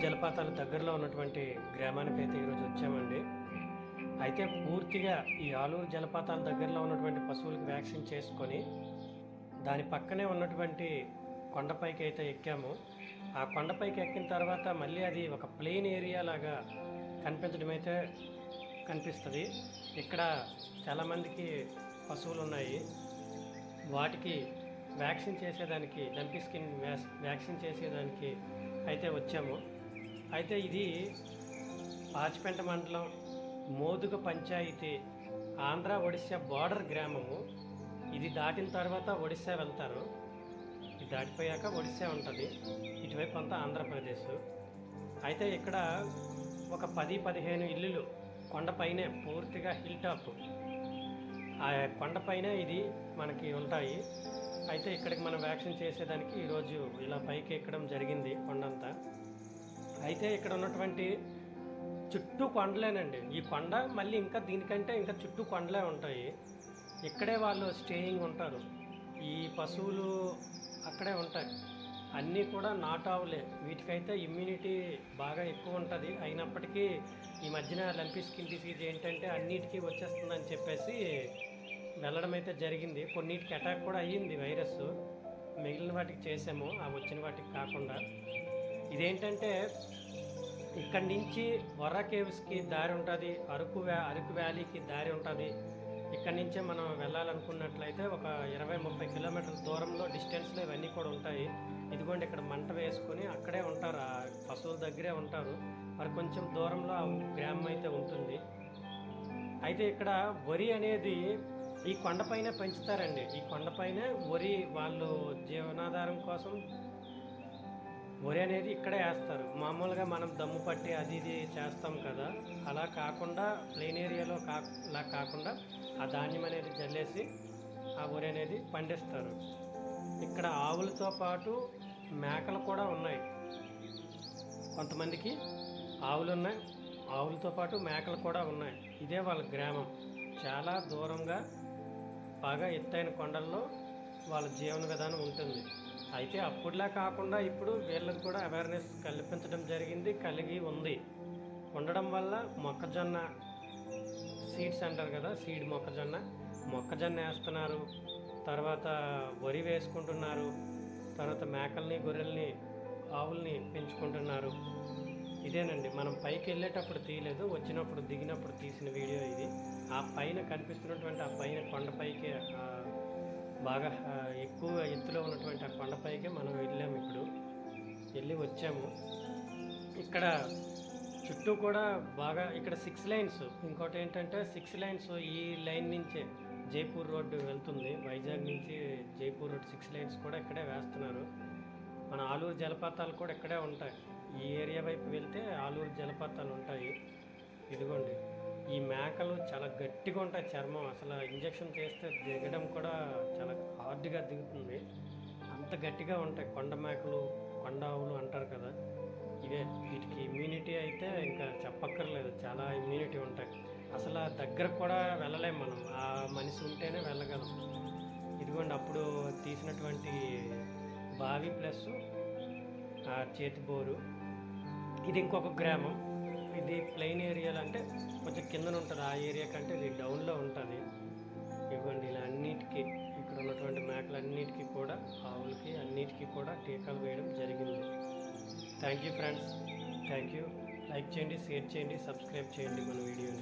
జలపాతాల దగ్గరలో ఉన్నటువంటి గ్రామానికి అయితే ఈరోజు వచ్చామండి. అయితే పూర్తిగా ఈ ఆలూరు జలపాతాల దగ్గరలో ఉన్నటువంటి పశువులకు వ్యాక్సిన్ చేసుకొని దాని పక్కనే ఉన్నటువంటి కొండపైకి అయితే ఎక్కాము. ఆ కొండపైకి ఎక్కిన తర్వాత మళ్ళీ అది ఒక ప్లెయిన్ ఏరియా లాగా కనిపించడం అయితే కనిపిస్తుంది. ఇక్కడ చాలామందికి పశువులు ఉన్నాయి. వాటికి వ్యాక్సిన్ చేసేదానికి డంపీ స్కిన్ వ్యాక్సిన్ చేసేదానికి అయితే వచ్చాము. అయితే ఇది పాచిపెంట మండలం మోదుగ పంచాయతీ ఆంధ్ర ఒడిశా బార్డర్ గ్రామము. ఇది దాటిన తర్వాత ఒడిశా వెళ్తారు. ఇది దాటిపోయాక ఒడిశా ఉంటుంది, ఇటువైపు అంతా ఆంధ్రప్రదేశ్. అయితే ఇక్కడ ఒక 10-15 ఇల్లులు కొండపైనే, పూర్తిగా హిల్ టాప్, ఆ కొండపైన ఇది మనకి ఉంటాయి. అయితే ఇక్కడికి మనం వ్యాక్సిన్ చేసేదానికి ఈరోజు ఇలా పైకి ఎక్కడం జరిగింది కొండంతా. అయితే ఇక్కడ ఉన్నటువంటి చుట్టూ కొండలేనండి. ఈ కొండ మళ్ళీ ఇంకా దీనికంటే ఇంకా చుట్టూ కొండలే ఉంటాయి. ఇక్కడే వాళ్ళు స్టేయింగ్ ఉంటారు. ఈ పశువులు అక్కడే ఉంటాయి. అన్నీ కూడా నాటావులే. వీటికైతే ఇమ్యూనిటీ బాగా ఎక్కువ ఉంటుంది. అయినప్పటికీ ఈ మధ్యన లంపీ స్కిన్ డిసీజ్ ఏంటంటే అన్నిటికీ వచ్చేస్తుందని చెప్పేసి వెళ్ళడం అయితే జరిగింది. కొన్నిటికి అటాక్ కూడా అయ్యింది వైరస్. మిగిలిన వాటికి చేసాము, ఆ వచ్చిన వాటికి కాకుండా. ఇదేంటంటే ఇక్కడి నుంచి బొర్రా కేవ్స్కి దారి ఉంటుంది, అరకు వ్యాలీకి దారి ఉంటుంది. ఇక్కడి నుంచే మనం వెళ్ళాలనుకున్నట్లయితే ఒక 20-30 కిలోమీటర్ల దూరంలో డిస్టెన్స్లో ఇవన్నీ కూడా ఉంటాయి. ఇదిగోండి ఇక్కడ మంట వేసుకొని అక్కడే ఉంటారు, ఆ పశువుల దగ్గరే ఉంటారు. మరి కొంచెం దూరంలో ఆ గ్రామం అయితే ఉంటుంది. అయితే ఇక్కడ వరి అనేది ఈ కొండపైన పెంచుతారండి. ఈ కొండపైన వరి వాళ్ళు జీవనాధారం కోసం వరి అనేది ఇక్కడే వేస్తారు. మామూలుగా మనం దమ్ము పట్టి అది ఇది చేస్తాం కదా, అలా కాకుండా ప్లెయిన్ ఏరియాలో అలా కాకుండా ఆ ధాన్యం అనేది జల్లేసి ఆ వరి అనేది పండిస్తారు. ఇక్కడ ఆవులతో పాటు మేకలు కూడా ఉన్నాయి. కొంతమందికి ఆవులు ఉన్నాయి, ఆవులతో పాటు మేకలు కూడా ఉన్నాయి. ఇదే వాళ్ళ గ్రామం. చాలా దూరంగా బాగా ఎత్తైన కొండల్లో వాళ్ళ జీవన విధానం ఉంటుంది. అయితే అప్పుడులా కాకుండా ఇప్పుడు వీళ్ళకి కూడా అవేర్నెస్ కల్పించడం కలిగి ఉండడం వల్ల మొక్కజొన్న సీడ్స్ అంటారు కదా, సీడ్ మొక్కజొన్న వేస్తున్నారు. తర్వాత వరి వేసుకుంటున్నారు. తర్వాత మేకల్ని, గొర్రెల్ని, ఆవుల్ని పెంచుకుంటున్నారు. ఇదేనండి, మనం పైకి వెళ్ళేటప్పుడు తీయలేదు, వచ్చినప్పుడు దిగినప్పుడు తీసిన వీడియో ఇది. ఆ పైన కనిపిస్తున్నటువంటి ఆ పైన కొండపైకి బాగా ఎక్కువ ఎత్తులో ఉన్నటువంటి ఆ కొండపైకే మనం వెళ్ళాము. ఇప్పుడు వెళ్ళి వచ్చాము. ఇక్కడ చుట్టూ కూడా బాగా ఇక్కడ 6 లైన్స్. ఇంకోటి ఏంటంటే 6 లైన్స్ ఈ లైన్ నుంచే జైపూర్ రోడ్డు వెళ్తుంది. వైజాగ్ నుంచి జైపూర్ రోడ్ 6 లైన్స్ కూడా ఇక్కడే వేస్తున్నారు. మన ఆలూరు జలపాతాలు కూడా ఇక్కడే ఉంటాయి. ఈ ఏరియా వైపు వెళ్తే ఆలూరు జలపాతాలు ఉంటాయి. ఇదిగోండి, ఈ మేకలు చాలా గట్టిగా ఉంటాయి చర్మం. అసలు ఇంజక్షన్ చేస్తే దిగడం కూడా చాలా హార్డ్గా దిగుతుంది, అంత గట్టిగా ఉంటాయి. కొండ మేకలు, కొండ ఆవులు అంటారు కదా, ఇవే. వీటికి ఇమ్యూనిటీ అయితే ఇంకా చెప్పక్కర్లేదు, చాలా ఇమ్యూనిటీ ఉంటాయి. అసలు దగ్గర కూడా వెళ్ళలేము మనం, ఆ మనిషి ఉంటేనే వెళ్ళగలం. ఇదిగోండి అప్పుడు తీసినటువంటి బావి ప్లస్ ఆ చేతి బోరు. ఇది ఇంకొక గ్రామం. ఇది ప్లెయిన్ ఏరియాలో అంటే కొంచెం కిందన ఉంటుంది. ఆ ఏరియా కంటే ఇది డౌన్లో ఉంటుంది. ఇవ్వండి ఇలా అన్నిటికీ ఇక్కడ ఉన్నటువంటి మేకలన్నిటికీ కూడా, ఆవులకి అన్నిటికీ కూడా టీకాలు వేయడం జరిగింది. Thank you friends, thank you. Like చేయండి, షేర్ చేయండి, సబ్స్క్రైబ్ చేయండి మన వీడియోని.